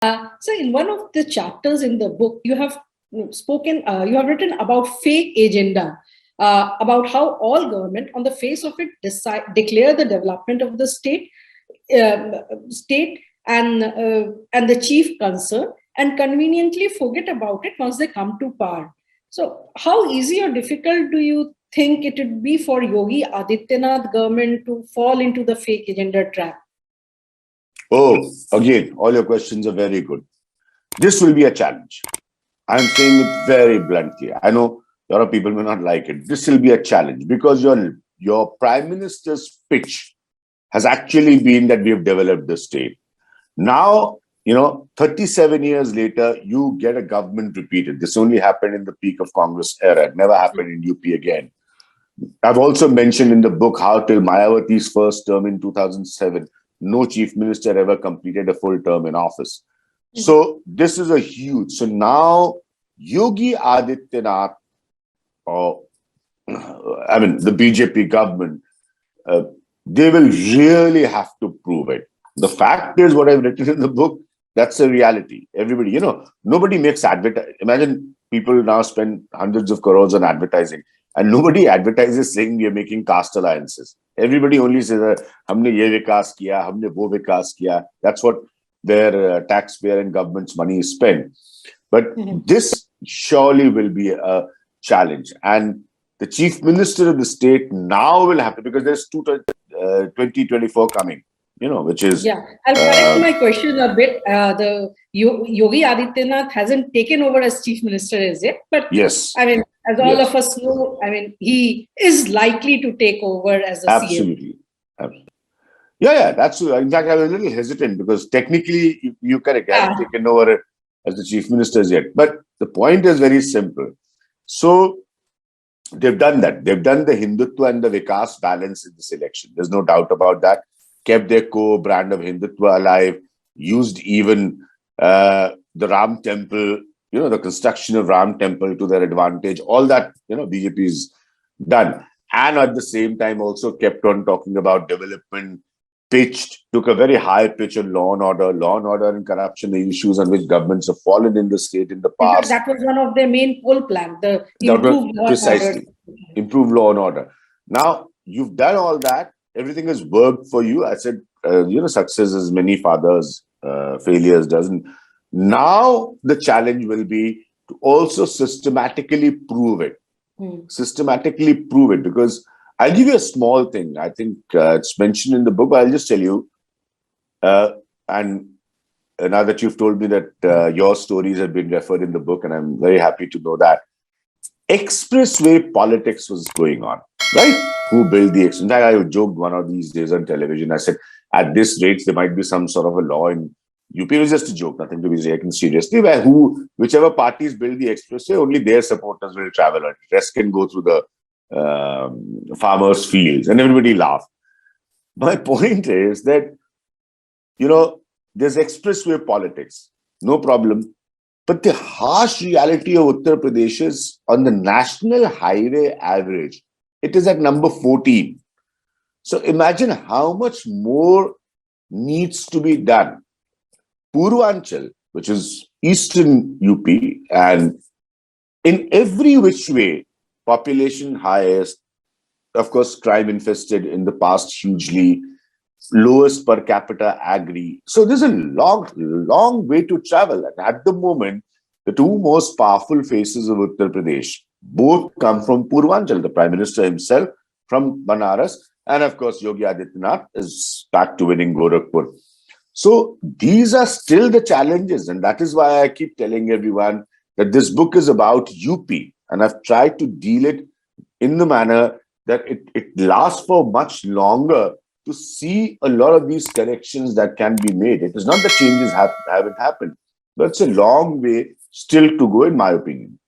So in one of the chapters in the book, you have you have written about fake agenda, about how all government on the face of it declare the development of the um, state and the chief concern, and conveniently forget about it once they come to power. So how easy or difficult do you think it would be for Yogi Adityanath government to fall into the fake agenda trap? Oh, again, all your questions are very good. This will be a challenge. I'm saying it very bluntly. I know a lot of people may not like it. This will be a challenge because your prime minister's pitch has actually been that we have developed the state. Now, 37 years later, you get a government repeated. This only happened in the peak of Congress era. It never happened in UP again. I've also mentioned in the book how till Mayawati's first term in 2007, no chief minister ever completed a full term in office. So this is a huge. So now Yogi Adityanath, or the BJP government, they will really have to prove it. The fact is, what I've written in the book, that's a reality. Everybody, nobody makes advertising. Imagine people now spend hundreds of crores on advertising, and nobody advertises saying we are making caste alliances. Everybody only says, "Humne ye vikas kiya, humne wo vikas kiya." That's what their taxpayer and government's money is spent. But this surely will be a challenge, and the chief minister of the state now will have to, because there's 2024 coming. Which is... Yeah, I'll correct my question a bit. The Yogi Adityanath hasn't taken over as chief minister as yet, but yes, as all of us know, he is likely to take over as a absolutely. Absolutely. Yeah, that's... In fact, I was a little hesitant because technically you correct, I haven't taken over as the chief minister yet. But the point is very simple. So they've done that. They've done the Hindutva and the Vikas balance in this election. There's no doubt about that. Kept their core brand of Hindutva alive, used even the Ram temple, the construction of Ram temple to their advantage. All that, BJP's done. And at the same time also kept on talking about development, took a very high pitch on law and order and corruption, the issues on which governments have fallen in the state in the past. That was one of their main poll plan, the improved law and order. Improved law and order. Now, you've done all that. Everything has worked for you. I said, success is many fathers, failures doesn't. Now, the challenge will be to also systematically prove it. Systematically prove it, because I'll give you a small thing. I think it's mentioned in the book, but I'll just tell you. And now that you've told me that your stories have been referred in the book, and I'm very happy to know that. Expressway politics was going on, right? Who built the expressway? In fact, I joked one of these days on television. I said, at this rate, there might be some sort of a law in UP. It was just a joke, nothing to be taken seriously, where whichever parties build the expressway, only their supporters will travel. The rest can go through the farmers' fields, and everybody laughed. My point is that, there's expressway politics, no problem. But the harsh reality of Uttar Pradesh is, on the national highway average, it is at number 14. So imagine how much more needs to be done. Purvanchal, which is eastern UP, and in every which way, population highest, of course, crime infested in the past hugely, lowest per capita agri. So there's a long way to travel. And at the moment, the two most powerful faces of Uttar Pradesh both come from Purvanchal. The Prime Minister himself from Banaras, and of course, Yogi Adityanath is back to winning Gorakhpur. So these are still the challenges. And that is why I keep telling everyone that this book is about UP. And I've tried to deal it in the manner that it lasts for much longer, to see a lot of these corrections that can be made. It is not that changes haven't happened, but it's a long way still to go, in my opinion.